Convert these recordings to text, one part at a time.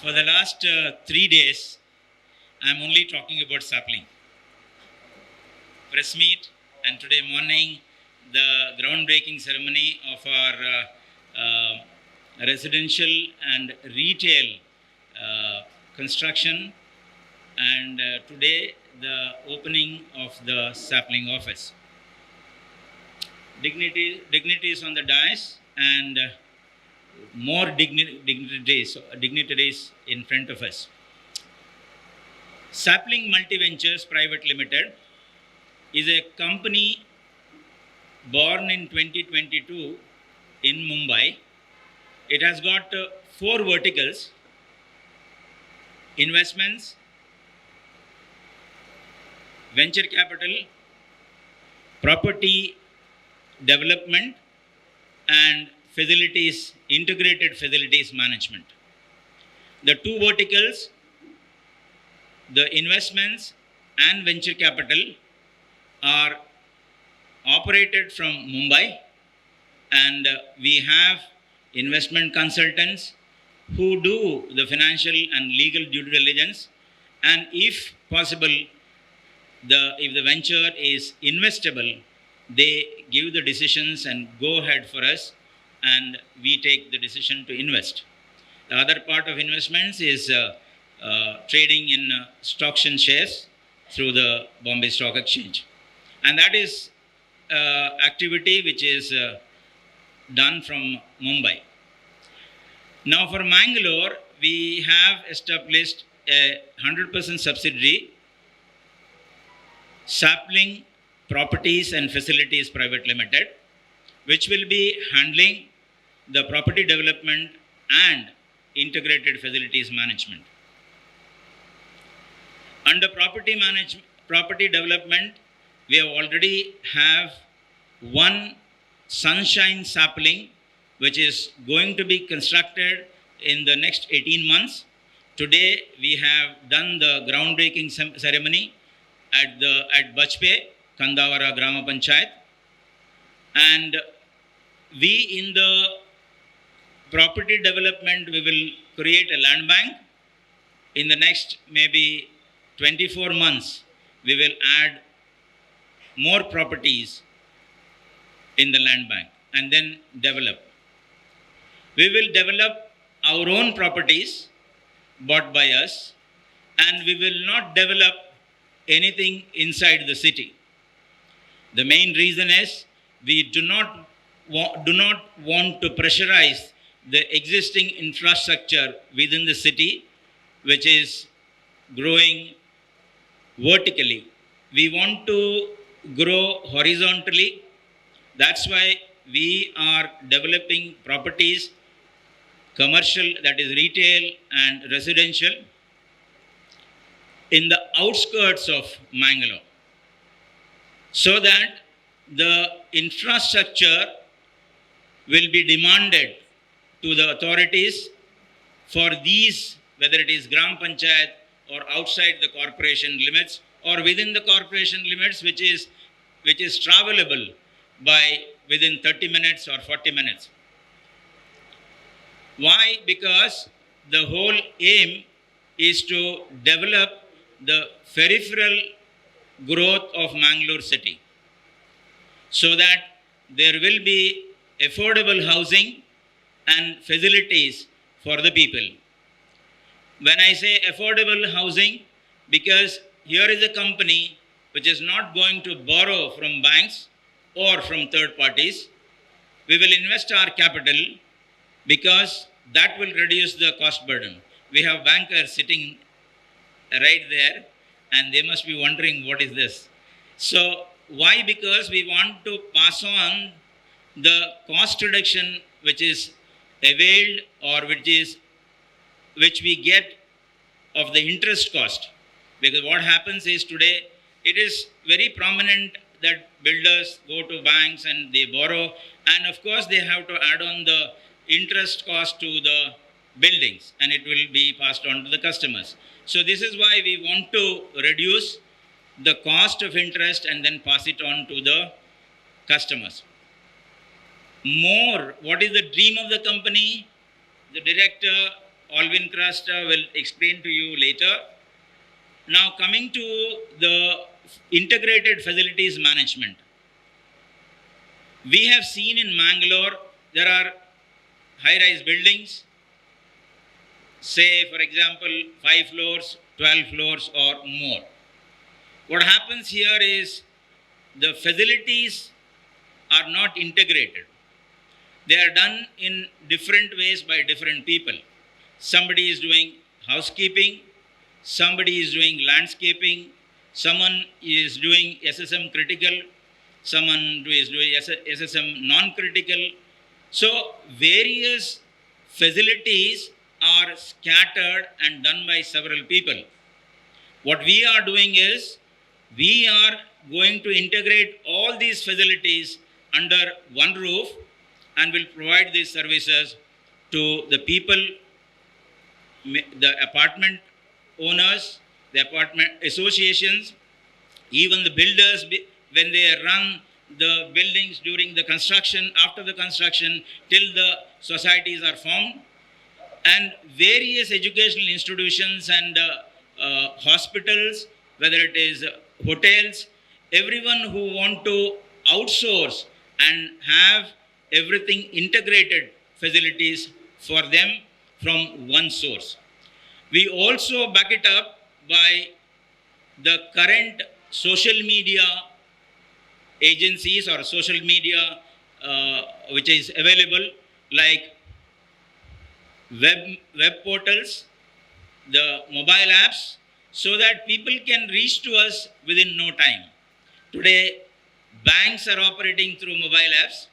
For the last 3 days, I'm only talking about sapling. Press meet, and today morning, the groundbreaking ceremony of our residential and retail construction, and today the opening of the sapling office. Dignitaries on the dais, and more dignitaries in front of us. Sapling Multiventures Private Limited is a company born in 2022 in Mumbai. It has got 4 verticals: investments, venture capital, property development, and integrated facilities management. The 2 verticals, the investments and venture capital, are operated from Mumbai, and we have investment consultants who do the financial and legal due diligence, and if possible, if the venture is investable, they give the decisions and go ahead for us, and we take the decision to invest. The other part of investments is trading in stocks and shares through the Bombay Stock Exchange. And that is activity which is done from Mumbai. Now for Mangalore, we have established a 100% subsidiary, Sapling Properties and Facilities Private Limited, which will be handling the property development and integrated facilities management. Under property development, we already have one sunshine sapling which is going to be constructed in the next 18 months. Today we have done the groundbreaking ceremony at Bajpe, Kandavara Grama Panchayat, and we in the property development, we will create a land bank. In the next maybe 24 months, we will add more properties in the land bank and then develop. We will develop our own properties bought by us, and we will not develop anything inside the city. The main reason is we do not want to pressurize the existing infrastructure within the city, which is growing vertically. We want to grow horizontally. That's why we are developing properties, commercial, that is retail and residential, in the outskirts of Mangalore, so that the infrastructure will be demanded to the authorities for these, whether it is Gram Panchayat or outside the corporation limits or within the corporation limits, which is travelable by within 30 minutes or 40 minutes. Why? Because the whole aim is to develop the peripheral growth of Mangalore city, so that there will be affordable housing and facilities for the people. When I say affordable housing, because here is a company which is not going to borrow from banks or from third parties. We will invest our capital because that will reduce the cost burden. We have bankers sitting right there, and they must be wondering what is this. So why? Because we want to pass on the cost reduction which is availed, or which we get of the interest cost. Because what happens is today it is very prominent that builders go to banks and they borrow, and of course they have to add on the interest cost to the buildings, and it will be passed on to the customers. So this is why we want to reduce the cost of interest and then pass it on to the customers. More, what is the dream of the company? The director Alvin Krasta will explain to you later. Now, coming to the integrated facilities management. We have seen in Mangalore, there are high-rise buildings, say, for example, 5 floors, 12 floors or more. What happens here is the facilities are not integrated. They are done in different ways by different people. Somebody is doing housekeeping, somebody is doing landscaping, someone is doing SSM critical, someone is doing SSM non-critical. So various facilities are scattered and done by several people. What we are doing is, we are going to integrate all these facilities under one roof and will provide these services to the people, the apartment owners, the apartment associations, even the builders when they run the buildings during the construction, after the construction, till the societies are formed, and various educational institutions and hospitals, whether it is hotels, everyone who want to outsource and have everything integrated facilities for them from one source. We also back it up by the current social media agencies or social media which is available, like web portals, the mobile apps, so that people can reach to us within no time. Today, banks are operating through mobile apps.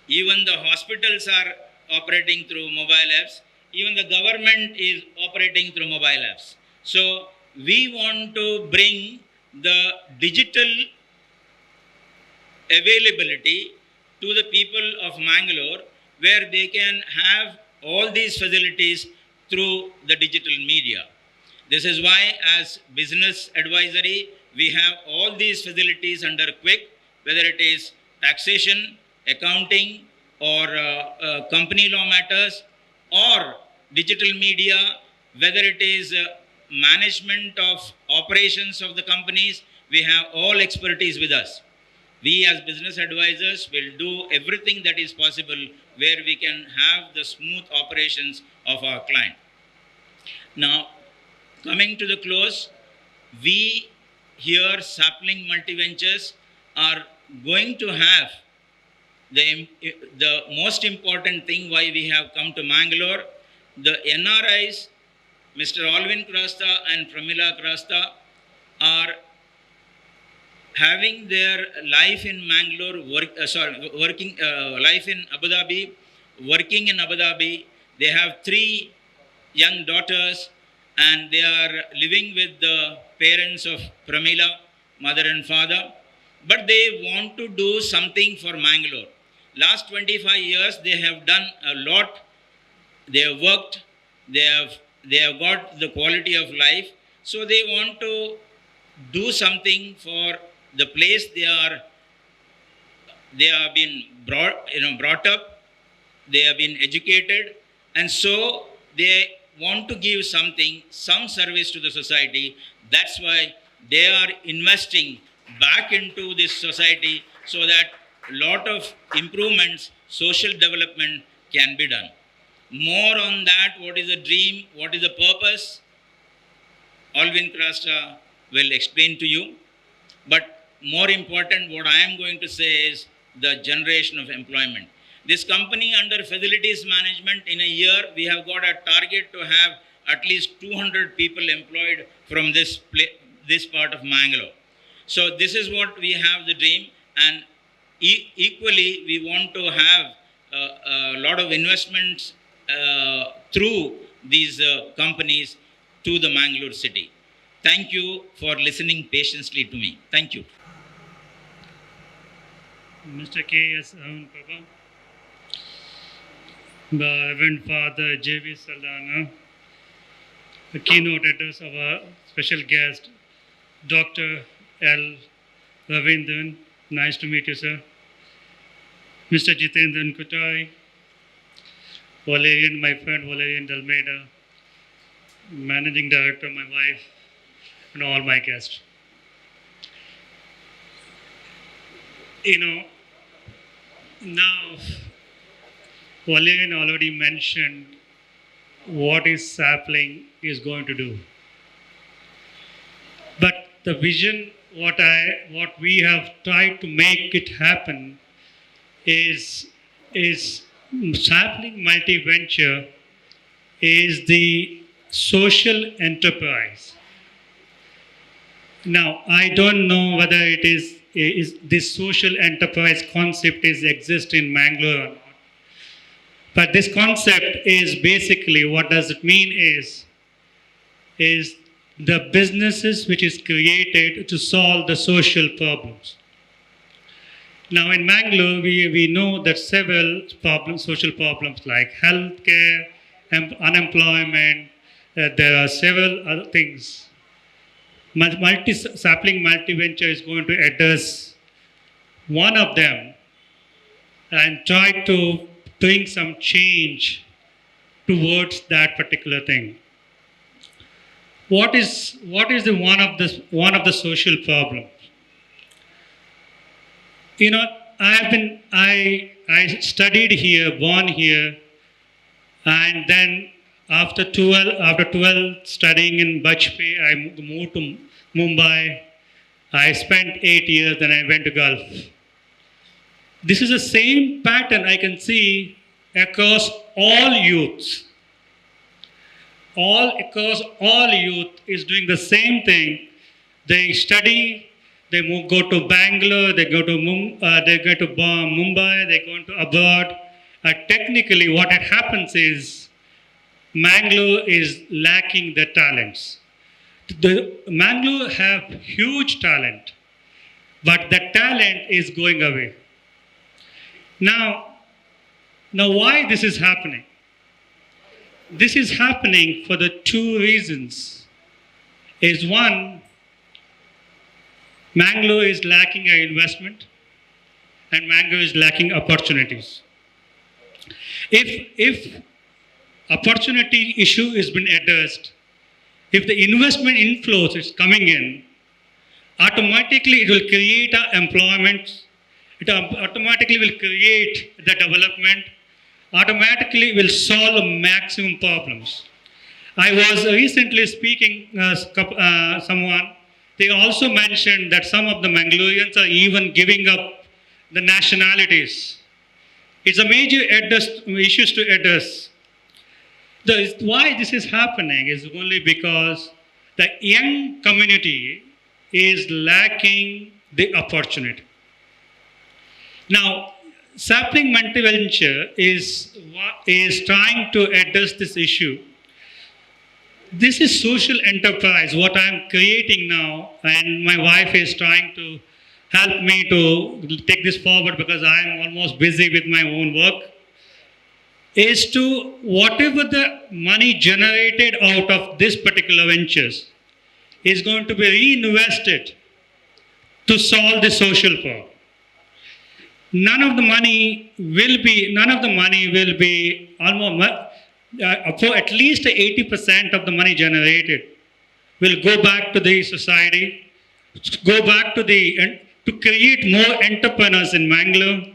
Even the hospitals are operating through mobile apps. Even the government is operating through mobile apps. So we want to bring the digital availability to the people of Mangalore, where they can have all these facilities through the digital media. This is why, as business advisory, we have all these facilities under Quick, whether it is taxation, accounting, or company law matters, or digital media, whether it is management of operations of the companies. We have all expertise with us. We as business advisors will do everything that is possible where we can have the smooth operations of our client. Now, coming to the close, we here, Sapling Multiventures, are going to have the most important thing why we have come to Mangalore. The NRIs, Mr. Alvin Krasta and Pramila Krasta, are having their life in Mangalore, working life in Abu Dhabi, working in Abu Dhabi. They have 3 young daughters, and they are living with the parents of Pramila, mother and father. But they want to do something for Mangalore. Last 25 years, they have done a lot. They have worked. They have got the quality of life. So they want to do something for the place they have been brought up. They have been educated, and so they want to give some service to the society. That's why they are investing back into this society so that a lot of improvements, social development can be done. More on that, what is the dream, what is the purpose, Alvin Krasta will explain to you. But more important, what I am going to say is the generation of employment. This company under facilities management, in a year, we have got a target to have at least 200 people employed from this part of Mangalore. So this is what we have the dream, and equally we want to have a lot of investments through these companies to the Mangalore city. Thank you for listening patiently to me. Thank you. Mr. K.S. Papa, the Reverend Father J.V. Saldana, the keynote address of our special guest, Dr. L. Ravindran. Nice to meet you, sir. Mr. Jitendran Kutai, Valerian, my friend Valerian Dalmeda, Managing Director, my wife, and all my guests. You know, now Valerian already mentioned what is sapling is going to do. But the vision, what we have tried to make it happen is sapling multi-venture is the social enterprise. Now, I don't know whether it is this social enterprise concept exist in Mangalore or not. But this concept is basically, what does it mean is the businesses which is created to solve the social problems. Now in Mangalore, we know that several problems, social problems like healthcare, unemployment, there are several other things. Sapling multi-venture is going to address one of them and try to bring some change towards that particular thing. What is the one of the social problems? You know, I studied here, born here, and then after 12 studying in Bajpayee, I moved to Mumbai. I spent 8 years, then I went to Gulf. This is the same pattern I can see across all youths. Across all youth is doing the same thing. They study, they go to Bangalore, they go to Mumbai, they go to abroad. Technically, what happens is Mangalore is lacking the talents. Mangalore have huge talent, but the talent is going away. Now why this is happening? This is happening for the two reasons. Is one, Mangalore is lacking an investment and Mangalore is lacking opportunities. If opportunity issue has been addressed, if the investment inflows is coming in, automatically it will create employment, it automatically will create the development, automatically will solve maximum problems. I was recently speaking someone, they also mentioned that some of the Mangaloreans are even giving up the nationalities. It's a major issues to address. Why this is happening is only because the young community is lacking the opportunity. Now, sapling multi-venture is trying to address this issue. This is social enterprise, what I'm creating now, and my wife is trying to help me to take this forward because I'm almost busy with my own work, is to whatever the money generated out of this particular ventures is going to be reinvested to solve the social problem. None of the money will be almost for at least 80% of the money generated will go back to the society, go back to create more entrepreneurs in Mangalore,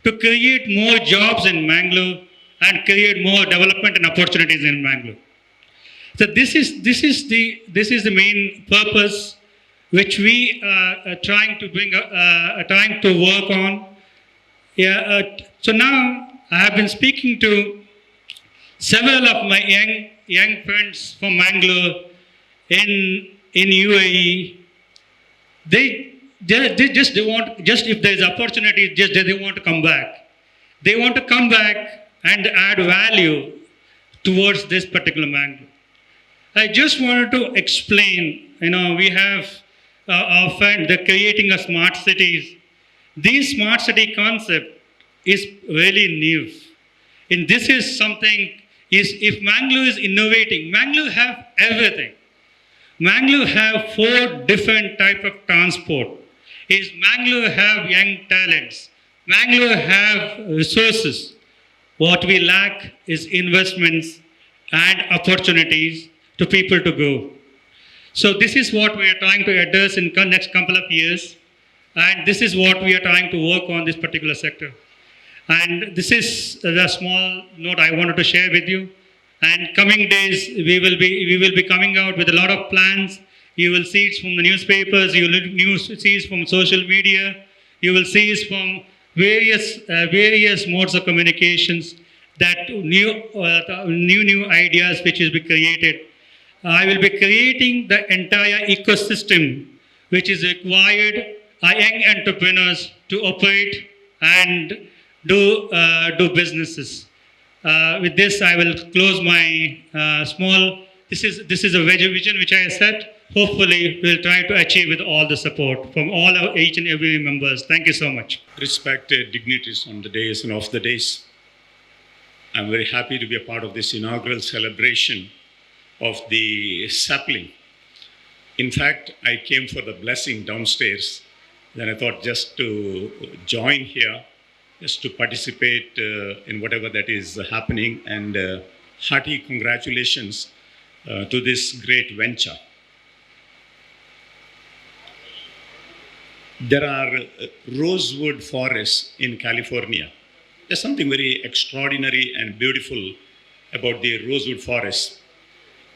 to create more jobs in Mangalore, and create more development and opportunities in Mangalore. So this is the main purpose which we are trying to work on. So now I have been speaking to several of my young friends from Mangalore in UAE. They want if there is opportunity, they want to come back. They want to come back and add value towards this particular Mangalore. I just wanted to explain. We have our friend. They're creating a smart cities. This smart city concept is really new. And this is something, if Mangalore is innovating, Mangalore have everything. Mangalore have 4 different type of transport. Mangalore have young talents. Mangalore have resources. What we lack is investments and opportunities to people to go. So this is what we are trying to address in next couple of years, and this is what we are trying to work on this particular sector. And this is the small note I wanted to share with you. And coming days, we will be coming out with a lot of plans. You will see it from the newspapers. You will see it from social media. You will see it from various modes of communications. That new ideas which will be created. I will be creating the entire ecosystem which is required by young entrepreneurs to operate and do businesses. With this, I will close my small. This is a vision which I set. Hopefully, we'll try to achieve with all the support from each and every members. Thank you so much. Respected dignitaries on the days and off the days, I'm very happy to be a part of this inaugural celebration of the sapling. In fact, I came for the blessing downstairs. Then I thought just to join here, just to participate in whatever that is happening, and hearty congratulations to this great venture. There are rosewood forests in California. There's something very extraordinary and beautiful about the rosewood forest.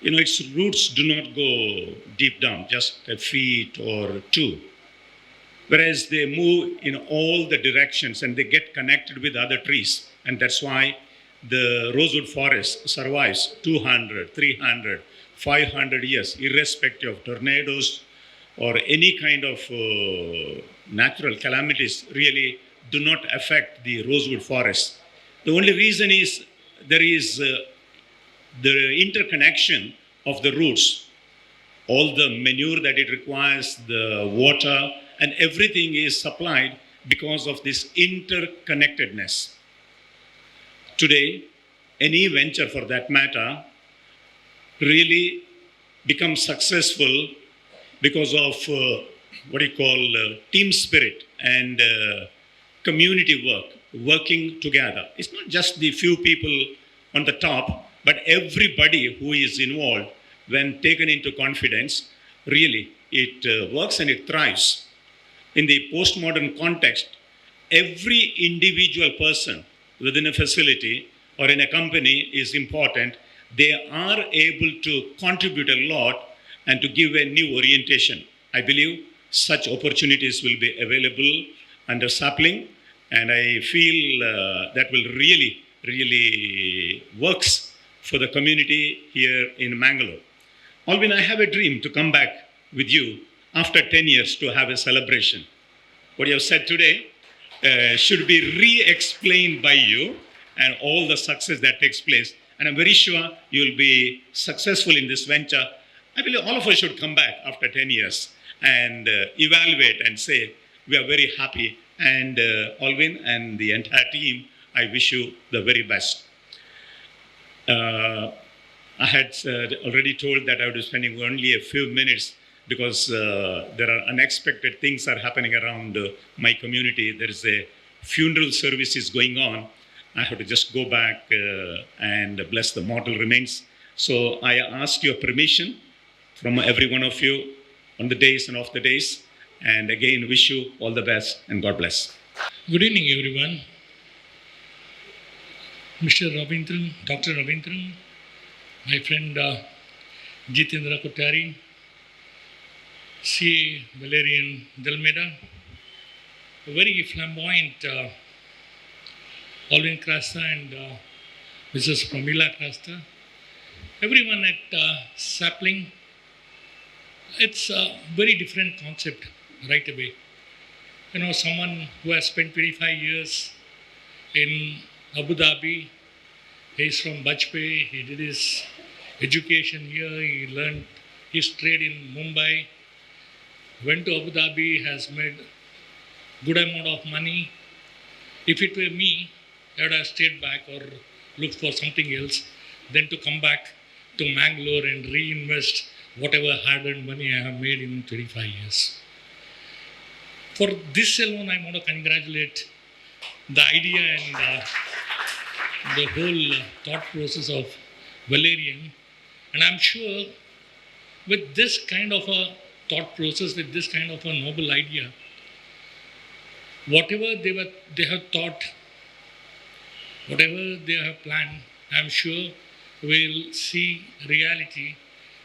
You know, its roots do not go deep down, just a feet or two. Whereas they move in all the directions and they get connected with other trees. And that's why the rosewood forest survives 200, 300, 500 years, irrespective of tornadoes or any kind of natural calamities really do not affect the rosewood forest. The only reason is there is the interconnection of the roots. All the manure that it requires, the water, and everything is supplied because of this interconnectedness. Today, any venture for that matter really becomes successful because of team spirit and community work, working together. It's not just the few people on the top, but everybody who is involved, when taken into confidence, really it works and it thrives. In the postmodern context, every individual person within a facility or in a company is important. They are able to contribute a lot and to give a new orientation. I believe such opportunities will be available under sapling, and I feel that will really works for the community here in Mangalore. Alvin, I have a dream to come back with you after 10 years to have a celebration. What you have said today should be re-explained by you and all the success that takes place. And I'm very sure you will be successful in this venture. I believe all of us should come back after 10 years and evaluate and say, we are very happy. And Alvin and the entire team, I wish you the very best. I had already told that I would be spending only a few minutes because there are unexpected things are happening around my community. There is a funeral services going on. I have to just go back and bless the mortal remains. So I ask your permission from every one of you on the days and off the days. And again, wish you all the best and God bless. Good evening, everyone. Mr. Ravindran, Dr. Ravindran, my friend Jitendra Kothari, C. Valerian Delmeda, a very flamboyant Alvin Krasta and Mrs. Pramila Krasta, everyone at Sapling. It's a very different concept right away. You know, someone who has spent 25 years in Abu Dhabi, he's from Bajpayee, he did his education here, he learned his trade in Mumbai, went to Abu Dhabi, has made good amount of money. If it were me, I would have stayed back or looked for something else than to come back to Mangalore and reinvest whatever hard-earned money I have made in 25 years. For this alone, I want to congratulate the idea and the whole thought process of Valerian, and I'm sure with this kind of a thought process, with this kind of a noble idea, whatever they have thought, whatever they have planned, I'm sure we'll see reality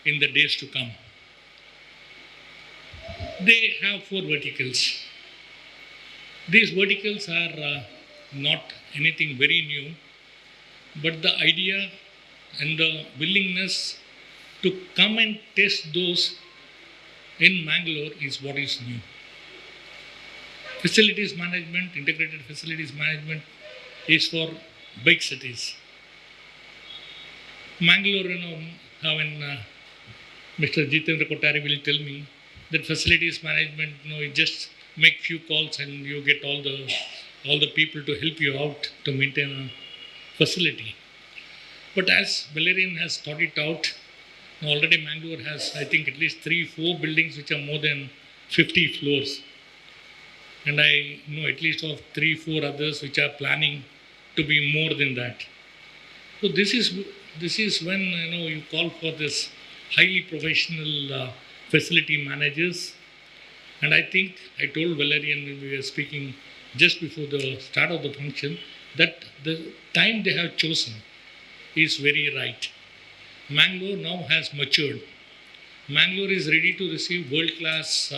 in the days to come. They have 4 verticals. These verticals are not anything very new, but the idea and the willingness to come and test those in Mangalore is what is new. Facilities management, integrated facilities management is for big cities. Mangalore, when Mr. Jitendra Kothari will tell me that facilities management, you just make few calls and you get all the people to help you out to maintain a facility. But as Valerian has thought it out, already Mangalore has, I think, at least 3-4 buildings which are more than 50 floors. And I know at least of 3-4 others which are planning to be more than that. So this is when you call for this highly professional facility managers. And I think I told Valerian when we were speaking just before the start of the function that the time they have chosen is very right. Mangalore now has matured. Mangalore is ready to receive world-class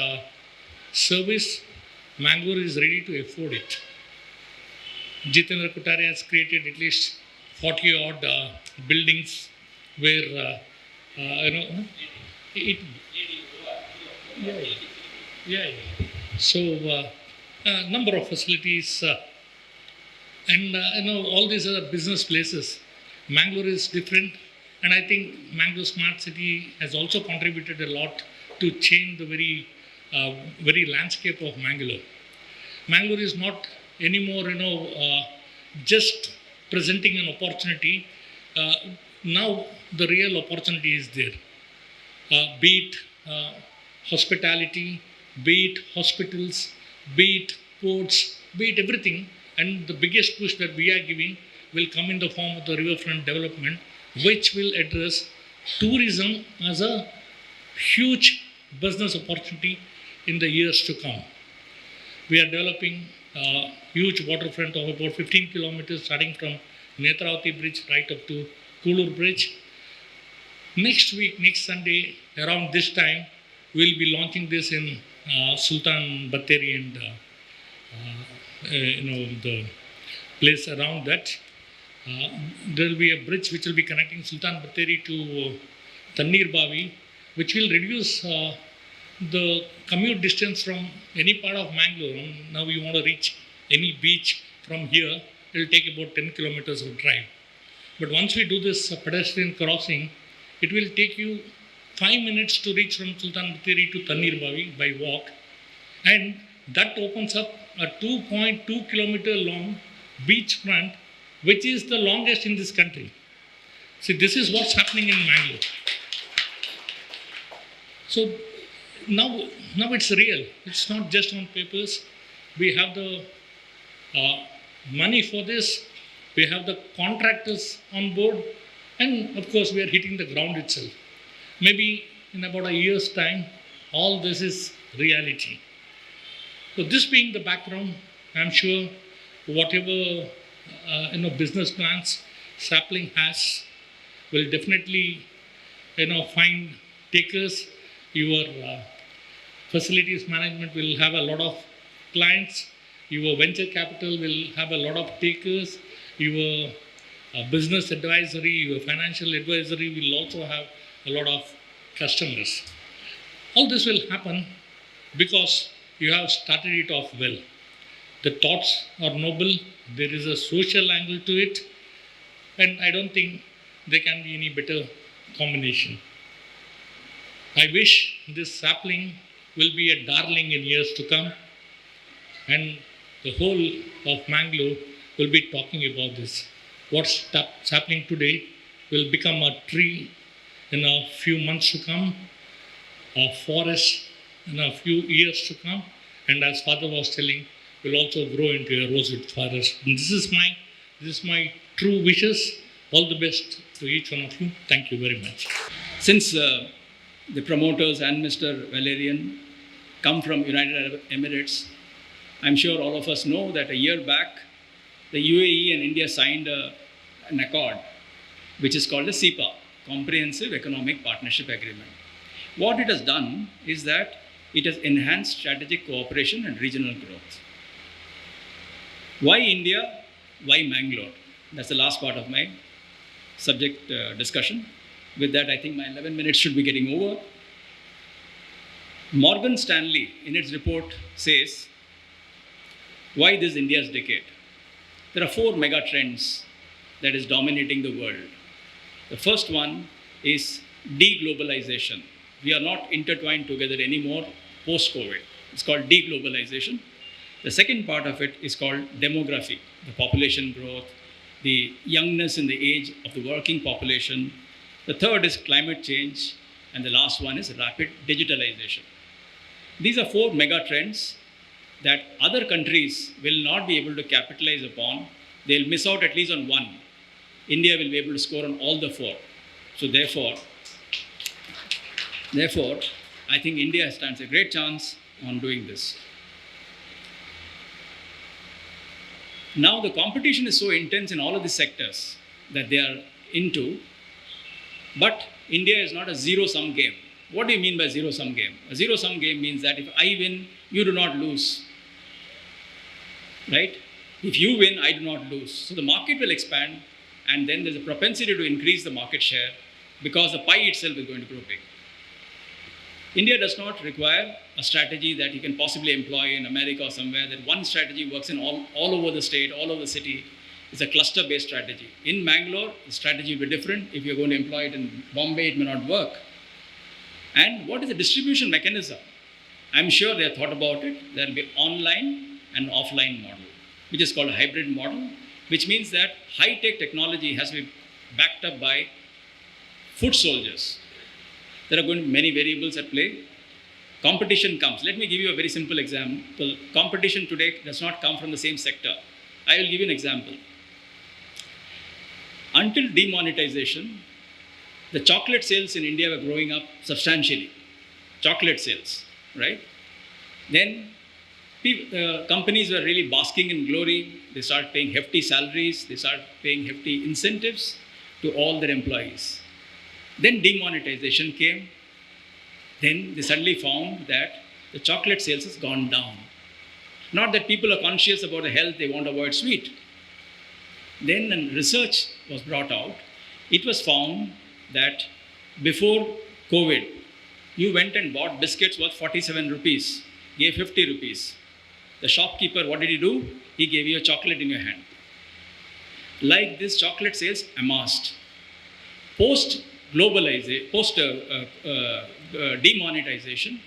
service. Mangalore is ready to afford it. Jitendra Kothari has created at least 40 odd buildings where So number of facilities and all these other business places. Mangalore is different, and I think Mangalore Smart City has also contributed a lot to change the very landscape of Mangalore. Mangalore is not anymore, just presenting an opportunity. Now the real opportunity is there. Be it hospitality, be it hospitals, be it ports, be it everything. And the biggest push that we are giving will come in the form of the riverfront development, which will address tourism as a huge business opportunity in the years to come. We are developing a huge waterfront of about 15 kilometers starting from Netravati Bridge right up to Kulur Bridge. Next week, next Sunday, around this time, we'll be launching this in Sultan Batteri and the place around that. There will be a bridge which will be connecting Sultan Batteri to Tannir Bavi, which will reduce the commute distance from any part of Mangalore. Now you want to reach any beach from here, it will take about 10 kilometers of drive. But once we do this pedestrian crossing, it will take you 5 minutes to reach from Sultan Batteri to Tannir Bavi by walk. And that opens up a 2.2 kilometer long beachfront, which is the longest in this country. See, this is what's happening in Mangalore. So now it's real. It's not just on papers. We have the money for this. We have the contractors on board. And of course, we are hitting the ground itself. Maybe in about a year's time, all this is reality. So this being the background, I'm sure whatever business plans Sapling has will definitely find takers. Your facilities management will have a lot of clients. Your venture capital will have a lot of takers. Your business advisory, your financial advisory will also have a lot of customers. All this will happen because you have started it off well. The thoughts are noble. There is a social angle to it. And I don't think there can be any better combination. I wish this sapling will be a darling in years to come. And the whole of Mangalore will be talking about this. What's happening today will become a tree in a few months to come, a forest in a few years to come, and as Father was telling, will also grow into a rosewood forest. And this is my true wishes. All the best to each one of you. Thank you very much. Since the promoters and Mr. Valerian come from United Arab Emirates, I'm sure all of us know that a year back, the UAE and India signed an accord, which is called the CEPA, Comprehensive Economic Partnership Agreement. What it has done is that it has enhanced strategic cooperation and regional growth. Why India? Why Mangalore? That's the last part of my subject discussion. With that, I think my 11 minutes should be getting over. Morgan Stanley, in its report, says, why this India's decade? There are 4 mega trends that is dominating the world. The first one is deglobalization. We are not intertwined together anymore post-COVID. It's called deglobalization. The second part of it is called demography, the population growth, the youngness in the age of the working population. The third is climate change, and the last one is rapid digitalization. These are 4 mega trends that other countries will not be able to capitalize upon. They'll miss out at least on one. India will be able to score on all the 4. So therefore, I think India stands a great chance on doing this. Now the competition is so intense in all of these sectors that they are into, but India is not a zero-sum game. What do you mean by zero-sum game? A zero-sum game means that if I win, you do not lose. Right? If you win, I do not lose. So the market will expand, and then there's a propensity to increase the market share because the pie itself is going to grow big. India does not require a strategy that you can possibly employ in America or somewhere, that one strategy works in all over the state, all over the city. It's a cluster-based strategy. In Bangalore, the strategy will be different. If you're going to employ it in Bombay, it may not work. And what is the distribution mechanism? I'm sure they have thought about it. There will be online and offline model, which is called a hybrid model, which means that high-tech technology has to be backed up by foot soldiers. There are going to be many variables at play. Competition comes. Let me give you a very simple example. Competition today does not come from the same sector. I will give you an example. Until demonetization, the chocolate sales in India were growing up substantially. Chocolate sales, right? Then companies were really basking in glory. They started paying hefty salaries. They started paying hefty incentives to all their employees. Then demonetization came. Then they suddenly found that the chocolate sales has gone down. Not that people are conscious about the health, they want to avoid sweet. Then research was brought out. It was found that before COVID, you went and bought biscuits worth 47 rupees, gave 50 rupees. The shopkeeper, what did he do? He gave you a chocolate in your hand. Like this, chocolate sales amassed. Post demonetization,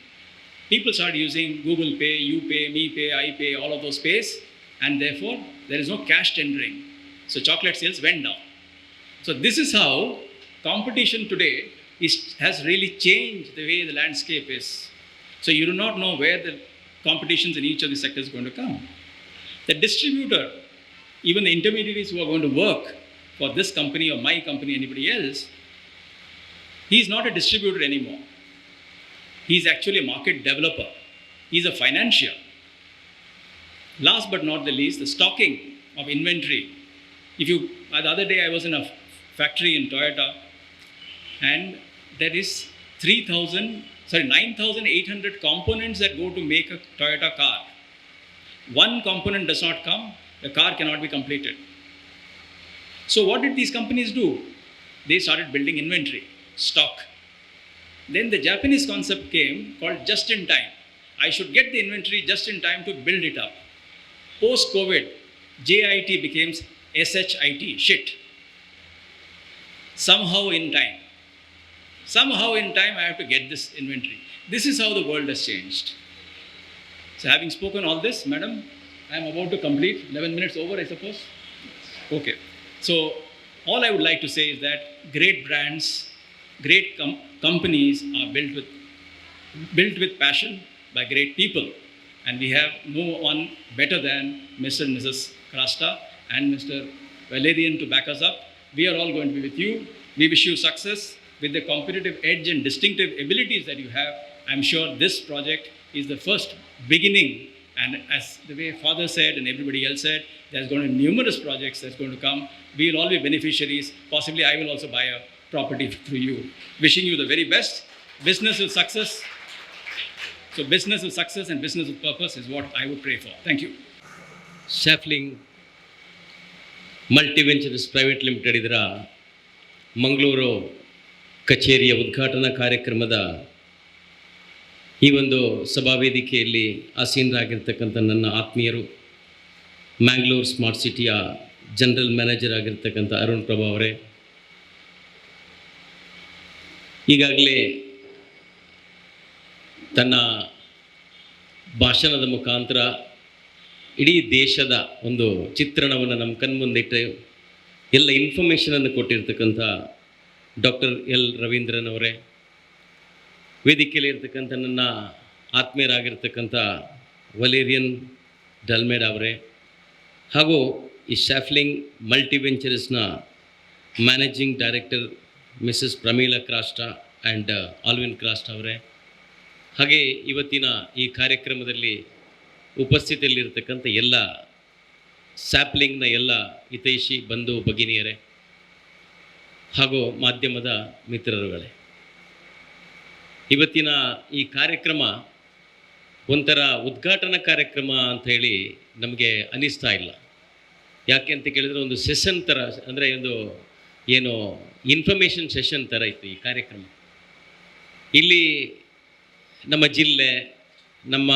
people started using Google Pay, You Pay, Me Pay, I Pay, all of those pays, and therefore there is no cash tendering. So chocolate sales went down. So this is how competition today has really changed the way the landscape is. So you do not know where the competitions in each of the sectors is going to come. The distributor, even the intermediaries who are going to work for this company or my company, anybody else, he's not a distributor anymore. He's actually a market developer. He's a financier. Last but not the least, the stocking of inventory. The other day I was in a factory in Toyota, and there is 9,800 components that go to make a Toyota car. One component does not come, the car cannot be completed. So what did these companies do? They started building inventory, stock. Then the Japanese concept came called just in time. I should get the inventory just in time to build it up. Post-COVID, JIT becomes SHIT, shit. Somehow in time, I have to get this inventory. This is how the world has changed. So having spoken all this, madam, I am about to complete. 11 minutes over, I suppose? Okay. So all I would like to say is that great brands, great companies are built with passion by great people. And we have no one better than Mr. and Mrs. Krasta and Mr. Valerian to back us up. We are all going to be with you. We wish you success with the competitive edge and distinctive abilities that you have. I'm sure this project is the first beginning. And as the way Father said and everybody else said, there's going to be numerous projects that's going to come. We will all be beneficiaries. Possibly I will also buy a property through you. Wishing you the very best. Business with success. So business with success and business with purpose is what I would pray for. Thank you. Shafling Multiventures Private Limited ಇದರ ಮಂಗಳೂರು ಕಚೇರಿಯ ಉದ್ಘಾಟನಾ ಕಾರ್ಯಕ್ರಮದ ಈ ಒಂದು ಸಭಾವೇದಿಕೆಯಲ್ಲಿ ಆಸೀನರಾಗಿರ್ತಕ್ಕಂಥ ನನ್ನ ಆತ್ಮೀಯರು, Mangalore smart ಸಿಟಿಯ general manager ಆಗಿರ್ತಕ್ಕಂಥ ಅರುಣ್ ಪ್ರಭಾ ಅವರೇ, ಈಗಾಗಲೇ ತನ್ನ ಭಾಷಣದ ಮುಖಾಂತರ ಇಡೀ ದೇಶದ ಒಂದು ಚಿತ್ರಣವನ್ನು ನಮ್ಮ ಕಣ್ಮುಂದಿಟ್ಟು ಎಲ್ಲ ಇನ್ಫಾರ್ಮೇಷನನ್ನು ಕೊಟ್ಟಿರ್ತಕ್ಕಂಥ ಡಾಕ್ಟರ್ ಎಲ್ ರವೀಂದ್ರನ್ ಅವರೇ, ವೇದಿಕೆಯಲ್ಲಿ ಇರ್ತಕ್ಕಂಥ ನನ್ನ ಆತ್ಮೀಯರಾಗಿರ್ತಕ್ಕಂಥ ವಲೇರಿಯನ್ ಡಲ್ಮೇಡ್ ಅವರೇ, ಹಾಗೂ ಈ ಶಾಫ್ಲಿಂಗ್ ಮಲ್ಟಿವೆಂಚರ್ಸ್ನ managing director Mrs Pramila Crasta and Alvin Crasta ಅವರೇ, ಹಾಗೆ ಇವತ್ತಿನ ಈ ಕಾರ್ಯಕ್ರಮದಲ್ಲಿ ಉಪಸ್ಥಿತಿಯಲ್ಲಿರ್ತಕ್ಕಂಥ ಎಲ್ಲ ಸ್ಯಾಪ್ಲಿಂಗ್ನ ಎಲ್ಲ ಹಿತೈಷಿ ಬಂಧು ಭಗಿನಿಯರೇ ಹಾಗೂ ಮಾಧ್ಯಮದ ಮಿತ್ರರುಗಳೇ, ಇವತ್ತಿನ ಈ ಕಾರ್ಯಕ್ರಮ ಒಂಥರ ಉದ್ಘಾಟನಾ ಕಾರ್ಯಕ್ರಮ ಅಂತ ಹೇಳಿ ನಮಗೆ ಅನ್ನಿಸ್ತಾ ಇಲ್ಲ. ಯಾಕೆ ಅಂತ ಕೇಳಿದರೆ ಒಂದು ಸೆಷನ್ ಥರ, ಅಂದರೆ ಒಂದು ಏನು ಇನ್ಫಾರ್ಮೇಷನ್ ಸೆಷನ್ ಥರ ಇತ್ತು ಈ ಕಾರ್ಯಕ್ರಮ. ಇಲ್ಲಿ ನಮ್ಮ ಜಿಲ್ಲೆ, ನಮ್ಮ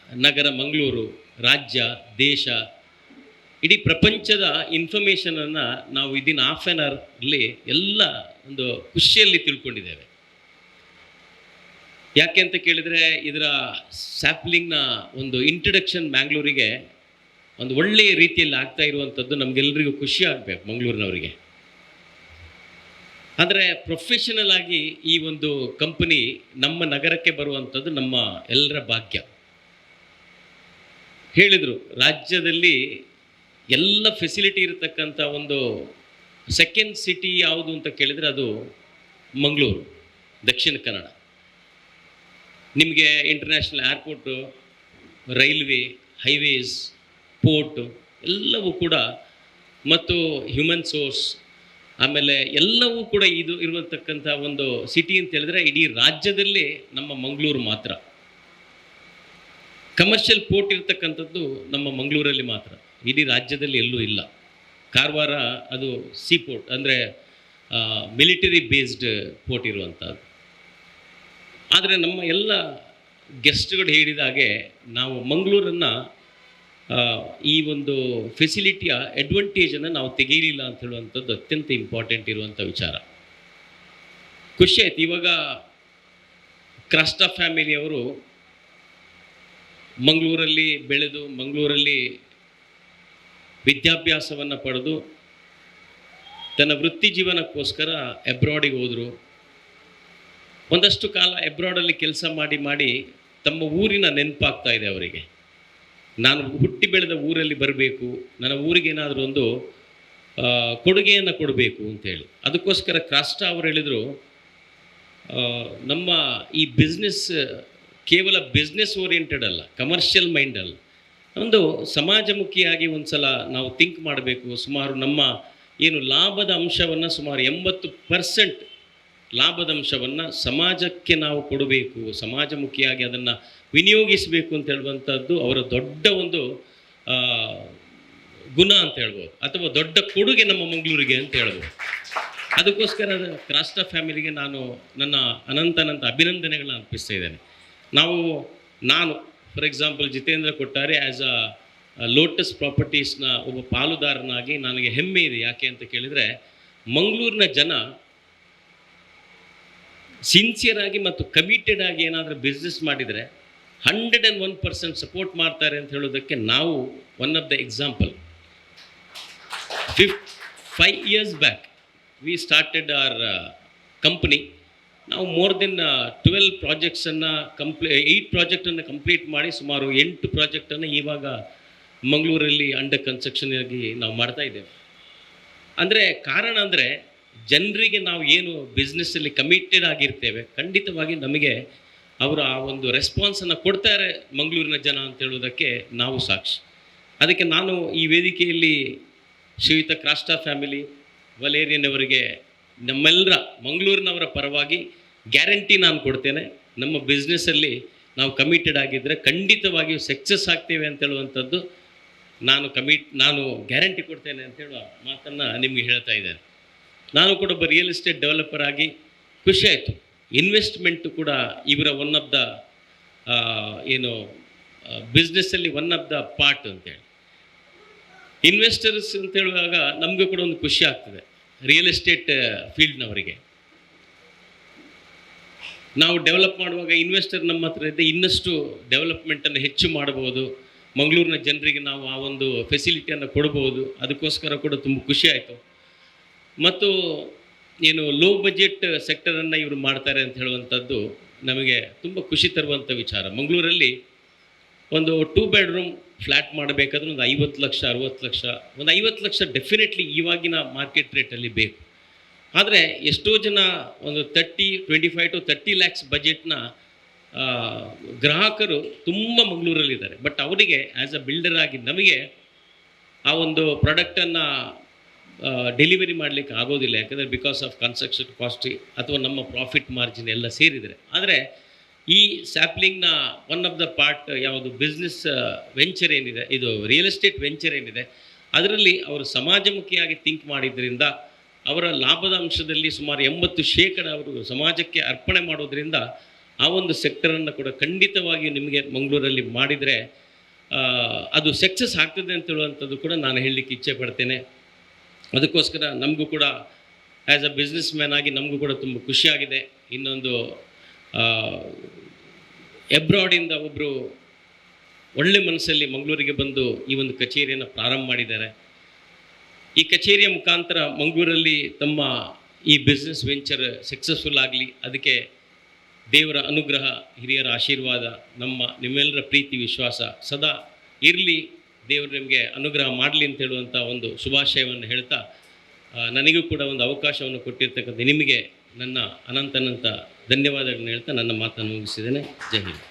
ನಗರ ಮಂಗಳೂರು, ರಾಜ್ಯ, ದೇಶ, ಇಡೀ ಪ್ರಪಂಚದ ಇನ್ಫಾರ್ಮೇಷನನ್ನು ನಾವು ಇದನ್ನ ಹಾಫ್ ಆ್ಯನ್ ಅವರಲ್ಲಿ ಎಲ್ಲ ಒಂದು ಖುಷಿಯಲ್ಲಿ ತಿಳ್ಕೊಂಡಿದ್ದೇವೆ. ಯಾಕೆ ಅಂತ ಕೇಳಿದರೆ ಇದರ ಸ್ಯಾಪ್ಲಿಂಗ್ನ ಒಂದು ಇಂಟ್ರಡಕ್ಷನ್ ಮ್ಯಾಂಗ್ಳೂರಿಗೆ ಒಂದು ಒಳ್ಳೆಯ ರೀತಿಯಲ್ಲಿ ಆಗ್ತಾ ಇರುವಂಥದ್ದು ನಮಗೆಲ್ಲರಿಗೂ ಖುಷಿ ಆಗಬೇಕು ಮಂಗಳೂರಿನವರಿಗೆ. ಆದರೆ ಪ್ರೊಫೆಷನಲ್ ಆಗಿ ಈ ಒಂದು ಕಂಪನಿ ನಮ್ಮ ನಗರಕ್ಕೆ ಬರುವಂಥದ್ದು ನಮ್ಮ ಎಲ್ಲರ ಭಾಗ್ಯ. ಹೇಳಿದರು, ರಾಜ್ಯದಲ್ಲಿ ಎಲ್ಲ ಫೆಸಿಲಿಟಿ ಇರತಕ್ಕಂಥ ಒಂದು ಸೆಕೆಂಡ್ ಸಿಟಿ ಯಾವುದು ಅಂತ ಕೇಳಿದರೆ ಅದು ಮಂಗಳೂರು, ದಕ್ಷಿಣ ಕನ್ನಡ. ನಿಮಗೆ international airport, railway, highways, port ಎಲ್ಲವೂ ಕೂಡ, ಮತ್ತು ಹ್ಯೂಮನ್ ಸೋರ್ಸ್, ಆಮೇಲೆ ಎಲ್ಲವೂ ಕೂಡ ಇದು ಇರುವಂತಕ್ಕಂಥ ಒಂದು ಸಿಟಿ ಅಂತ ಹೇಳಿದ್ರೆ ಇಡೀ ರಾಜ್ಯದಲ್ಲಿ ನಮ್ಮ ಮಂಗಳೂರು ಮಾತ್ರ. ಕಮರ್ಷಿಯಲ್ ಪೋರ್ಟ್ ಇರ್ತಕ್ಕಂಥದ್ದು ನಮ್ಮ ಮಂಗಳೂರಲ್ಲಿ ಮಾತ್ರ, ಇಡೀ ರಾಜ್ಯದಲ್ಲಿ ಎಲ್ಲೂ ಇಲ್ಲ. ಕಾರವಾರ ಅದು ಸೀ ಪೋರ್ಟ್, ಅಂದರೆ ಮಿಲಿಟರಿ ಬೇಸ್ಡ್ ಪೋರ್ಟ್ ಇರುವಂಥದ್ದು. ಆದರೆ ನಮ್ಮ ಎಲ್ಲ ಗೆಸ್ಟ್ಗಳು ಹೇಳಿದ ಹಾಗೆ ನಾವು ಮಂಗಳೂರನ್ನು ಈ ಒಂದು ಫೆಸಿಲಿಟಿಯ ಅಡ್ವಾಂಟೇಜನ್ನು ನಾವು ತೆಗೆಯಲಿಲ್ಲ ಅಂತ ಹೇಳುವಂಥದ್ದು ಅತ್ಯಂತ ಇಂಪಾರ್ಟೆಂಟ್ ಇರುವಂಥ ವಿಚಾರ. ಖುಷಿ ಆಯ್ತು. ಇವಾಗ ಕ್ರಾಸ್ಟಾ ಫ್ಯಾಮಿಲಿಯವರು ಮಂಗಳೂರಲ್ಲಿ ಬೆಳೆದು, ಮಂಗಳೂರಲ್ಲಿ ವಿದ್ಯಾಭ್ಯಾಸವನ್ನು ಪಡೆದು ತನ್ನ ವೃತ್ತಿ ಜೀವನಕ್ಕೋಸ್ಕರ ಅಬ್ರಾಡಿಗೆ ಹೋದರು. ಒಂದಷ್ಟು ಕಾಲ ಅಬ್ರಾಡಲ್ಲಿ ಕೆಲಸ ಮಾಡಿ ಮಾಡಿ ತಮ್ಮ ಊರಿನ ನೆನಪಾಗ್ತಾ ಇದೆ ಅವರಿಗೆ. ನಾನು ಹುಟ್ಟಿ ಬೆಳೆದ ಊರಲ್ಲಿ ಬರಬೇಕು, ನನ್ನ ಊರಿಗೆ ಏನಾದರೂ ಒಂದು ಕೊಡುಗೆಯನ್ನು ಕೊಡಬೇಕು ಅಂತೇಳಿ. ಅದಕ್ಕೋಸ್ಕರ ಕ್ರಾಸ್ಟಾ ಅವರು ಹೇಳಿದರು, ನಮ್ಮ ಈ ಬಿಸ್ನೆಸ್ ಕೇವಲ ಬಿಸ್ನೆಸ್ ಓರಿಯೆಂಟೆಡ್ ಅಲ್ಲ, ಕಮರ್ಷಿಯಲ್ ಮೈಂಡ್ ಅಲ್ಲ, ಒಂದು ಸಮಾಜಮುಖಿಯಾಗಿ ಒಂದು ಸಲ ನಾವು ಥಿಂಕ್ ಮಾಡಬೇಕು. ಸುಮಾರು ನಮ್ಮ ಏನು ಲಾಭದ ಅಂಶವನ್ನು, ಸುಮಾರು 80% ಲಾಭದ ಅಂಶವನ್ನು ಸಮಾಜಕ್ಕೆ ನಾವು ಕೊಡಬೇಕು, ಸಮಾಜಮುಖಿಯಾಗಿ ಅದನ್ನು ವಿನಿಯೋಗಿಸಬೇಕು ಅಂತ ಹೇಳುವಂಥದ್ದು ಅವರ ದೊಡ್ಡ ಒಂದು ಗುಣ ಅಂತ ಹೇಳ್ಬೋದು, ಅಥವಾ ದೊಡ್ಡ ಕೊಡುಗೆ ನಮ್ಮ ಮಂಗಳೂರಿಗೆ ಅಂತ ಹೇಳ್ಬೋದು. ಅದಕ್ಕೋಸ್ಕರ ಕ್ರಾಸ್ಟಾ ಫ್ಯಾಮಿಲಿಗೆ ನಾನು ನನ್ನ ಅನಂತ ಅಭಿನಂದನೆಗಳನ್ನ ಅರ್ಪಿಸ್ತಾ ಇದ್ದೇನೆ. ನಾನು for example Jitendra Kottare as a lotus ಪ್ರಾಪರ್ಟೀಸ್ನ ಒಬ್ಬ ಪಾಲುದಾರನಾಗಿ ನನಗೆ ಹೆಮ್ಮೆ ಇದೆ. ಯಾಕೆ ಅಂತ ಕೇಳಿದರೆ ಮಂಗಳೂರಿನ ಜನ ಸಿನ್ಸಿಯರ್ ಆಗಿ ಮತ್ತು ಕಮಿಟೆಡ್ ಆಗಿ ಏನಾದರೂ ಬಿಸ್ನೆಸ್ ಮಾಡಿದರೆ 101% ಸಪೋರ್ಟ್ ಮಾಡ್ತಾರೆ ಅಂತ ಹೇಳೋದಕ್ಕೆ ನಾವು one of the example. 5 years back we started our company. ನಾವು ಮೋರ್ ದೆನ್ 12 ಪ್ರಾಜೆಕ್ಟ್ಸನ್ನು 8 ಪ್ರಾಜೆಕ್ಟನ್ನು ಕಂಪ್ಲೀಟ್ ಮಾಡಿ ಸುಮಾರು 8 ಪ್ರಾಜೆಕ್ಟನ್ನು ಇವಾಗ ಮಂಗಳೂರಲ್ಲಿ ಅಂಡರ್ ಕನ್ಸ್ಟ್ರಕ್ಷನ್ ಆಗಿ ನಾವು ಮಾಡ್ತಾ ಇದ್ದೇವೆ. ಅಂದರೆ ಕಾರಣ ಅಂದರೆ ಜನರಿಗೆ ನಾವು ಏನು ಬಿಸ್ನೆಸ್ಸಲ್ಲಿ ಕಮಿಟೆಡ್ ಆಗಿರ್ತೇವೆ, ಖಂಡಿತವಾಗಿ ನಮಗೆ ಅವರು ಆ ಒಂದು ರೆಸ್ಪಾನ್ಸನ್ನು ಕೊಡ್ತಾರೆ ಮಂಗಳೂರಿನ ಜನ ಅಂತ ಹೇಳೋದಕ್ಕೆ ನಾವು ಸಾಕ್ಷಿ. ಅದಕ್ಕೆ ನಾನು ಈ ವೇದಿಕೆಯಲ್ಲಿ ಶ್ರೀಯುತ ಕ್ರಾಸ್ಟಾ ಫ್ಯಾಮಿಲಿ, ವಲೇರಿಯನ್ ಅವರಿಗೆ, ನಮ್ಮೆಲ್ಲರ ಮಂಗಳೂರಿನವರ ಪರವಾಗಿ ಗ್ಯಾರಂಟಿ ನಾನು ಕೊಡ್ತೇನೆ. ನಮ್ಮ ಬಿಸ್ನೆಸ್ಸಲ್ಲಿ ನಾವು ಕಮಿಟೆಡ್ ಆಗಿದ್ದರೆ ಖಂಡಿತವಾಗಿಯೂ ಸಕ್ಸಸ್ ಆಗ್ತೇವೆ ಅಂತ ಹೇಳುವಂಥದ್ದು ನಾನು ಗ್ಯಾರಂಟಿ ಕೊಡ್ತೇನೆ ಅಂತ ಹೇಳುವ ಮಾತನ್ನು ನಿಮಗೆ ಹೇಳ್ತಾ ಇದ್ದೇನೆ. ನಾನು ಕೂಡ ಒಬ್ಬ ರಿಯಲ್ ಎಸ್ಟೇಟ್ ಡೆವಲಪರ್ ಆಗಿ ಖುಷಿಯಾಯಿತು. ಇನ್ವೆಸ್ಟ್ಮೆಂಟು ಕೂಡ ಇವರ ಒನ್ ಆಫ್ ದ ಬಿಸ್ನೆಸ್ಸಲ್ಲಿ ಒನ್ ಆಫ್ ದ ಪಾರ್ಟ್ ಅಂತೇಳಿ. ಇನ್ವೆಸ್ಟರ್ಸ್ ಅಂತ ಹೇಳುವಾಗ ನಮಗೂ ಕೂಡ ಒಂದು ಖುಷಿ ಆಗ್ತದೆ. ರಿಯಲ್ ಎಸ್ಟೇಟ್ ಫೀಲ್ಡ್ನವರಿಗೆ ನಾವು ಡೆವಲಪ್ ಮಾಡುವಾಗ ಇನ್ವೆಸ್ಟರ್ ನಮ್ಮ ಹತ್ರ ಇದ್ದರೆ ಇನ್ನಷ್ಟು ಡೆವಲಪ್ಮೆಂಟನ್ನು ಹೆಚ್ಚು ಮಾಡ್ಬೋದು, ಮಂಗಳೂರಿನ ಜನರಿಗೆ ನಾವು ಆ ಒಂದು ಫೆಸಿಲಿಟಿಯನ್ನು ಕೊಡ್ಬೋದು. ಅದಕ್ಕೋಸ್ಕರ ಕೂಡ ತುಂಬ ಖುಷಿ ಆಯಿತು. ಮತ್ತು ಲೋ ಬಜೆಟ್ ಸೆಕ್ಟರನ್ನು ಇವರು ಮಾಡ್ತಾರೆ ಅಂತ ಹೇಳುವಂಥದ್ದು ನಮಗೆ ತುಂಬ ಖುಷಿ ತರುವಂಥ ವಿಚಾರ. ಮಂಗಳೂರಲ್ಲಿ ಒಂದು 2 ಬೆಡ್ರೂಮ್ ಫ್ಲ್ಯಾಟ್ ಮಾಡಬೇಕಾದ್ರೆ ಒಂದು 50 ಲಕ್ಷ 60 ಲಕ್ಷ, ಒಂದು 50 ಲಕ್ಷ ಡೆಫಿನೆಟ್ಲಿ ಇವಾಗಿನ ಮಾರ್ಕೆಟ್ ರೇಟಲ್ಲಿ ಬೇಕು. ಆದರೆ ಎಷ್ಟೋ ಜನ ಒಂದು 25 to 30 ಲ್ಯಾಕ್ಸ್ ಬಜೆಟ್ನ ಗ್ರಾಹಕರು ತುಂಬ ಮಂಗಳೂರಲ್ಲಿದ್ದಾರೆ. ಬಟ್ ಅವರಿಗೆ ಆ್ಯಸ್ ಅ ಬಿಲ್ಡರ್ ಆಗಿ ನಮಗೆ ಆ ಒಂದು ಪ್ರಾಡಕ್ಟನ್ನು ಡೆಲಿವರಿ ಮಾಡಲಿಕ್ಕೆ ಆಗೋದಿಲ್ಲ. ಯಾಕಂದರೆ ಬಿಕಾಸ್ ಆಫ್ ಕನ್ಸ್ಟ್ರಕ್ಷನ್ ಕಾಸ್ಟ್ ಅಥವಾ ನಮ್ಮ ಪ್ರಾಫಿಟ್ ಮಾರ್ಜಿನ್ ಎಲ್ಲ ಸೇರಿದರೆ. ಆದರೆ ಈ ಸ್ಯಾಪ್ಲಿಂಗ್ನ ಒನ್ ಆಫ್ ದ ಪಾರ್ಟ್ ಯಾವುದು ಬಿಸ್ನೆಸ್ ವೆಂಚರ್ ಏನಿದೆ, ಇದು ರಿಯಲ್ ಎಸ್ಟೇಟ್ ವೆಂಚರ್ ಏನಿದೆ, ಅದರಲ್ಲಿ ಅವರು ಸಮಾಜಮುಖಿಯಾಗಿ ಥಿಂಕ್ ಮಾಡಿದ್ರಿಂದ ಅವರ ಲಾಭದ ಅಂಶದಲ್ಲಿ ಸುಮಾರು 80% ಅವರು ಸಮಾಜಕ್ಕೆ ಅರ್ಪಣೆ ಮಾಡೋದ್ರಿಂದ ಆ ಒಂದು ಸೆಕ್ಟರನ್ನು ಕೂಡ ಖಂಡಿತವಾಗಿ ನಿಮಗೆ ಮಂಗಳೂರಲ್ಲಿ ಮಾಡಿದರೆ ಅದು ಸಕ್ಸಸ್ ಆಗ್ತದೆ ಅಂತ ಹೇಳುವಂಥದ್ದು ಕೂಡ ನಾನು ಹೇಳಲಿಕ್ಕೆ ಇಚ್ಛೆ ಪಡ್ತೇನೆ. ಅದಕ್ಕೋಸ್ಕರ ನಮಗೂ ಕೂಡ ಆ್ಯಸ್ ಅ ಬಿಸ್ನೆಸ್ ಮ್ಯಾನ್ ಆಗಿ ನಮಗೂ ಕೂಡ ತುಂಬ ಖುಷಿಯಾಗಿದೆ. ಇನ್ನೊಂದು ಎಬ್ರಾಡಿಂದ ಒಬ್ಬರು ಒಳ್ಳೆ ಮನಸ್ಸಲ್ಲಿ ಮಂಗಳೂರಿಗೆ ಬಂದು ಈ ಒಂದು ಕಚೇರಿಯನ್ನು ಪ್ರಾರಂಭ ಮಾಡಿದ್ದಾರೆ. ಈ ಕಚೇರಿಯ ಮುಖಾಂತರ ಮಂಗಳೂರಲ್ಲಿ ತಮ್ಮ ಈ ಬಿಸ್ನೆಸ್ ವೆಂಚರ್ ಸಕ್ಸಸ್ಫುಲ್ ಆಗಲಿ, ಅದಕ್ಕೆ ದೇವರ ಅನುಗ್ರಹ, ಹಿರಿಯರ ಆಶೀರ್ವಾದ, ನಿಮ್ಮೆಲ್ಲರ ಪ್ರೀತಿ ವಿಶ್ವಾಸ ಸದಾ ಇರಲಿ, ದೇವರು ನಿಮಗೆ ಅನುಗ್ರಹ ಮಾಡಲಿ ಅಂತ ಹೇಳುವಂಥ ಒಂದು ಶುಭಾಶಯವನ್ನು ಹೇಳ್ತಾ, ನನಗೂ ಕೂಡ ಒಂದು ಅವಕಾಶವನ್ನು ಕೊಟ್ಟಿರ್ತಕ್ಕಂಥ ನಿಮಗೆ ನನ್ನ ಅನಂತ ಧನ್ಯವಾದಗಳನ್ನು ಹೇಳ್ತಾ ನನ್ನ ಮಾತನ್ನು ಮುಗಿಸಿದ್ದೇನೆ. ಜೈ ಹಿಂದ್.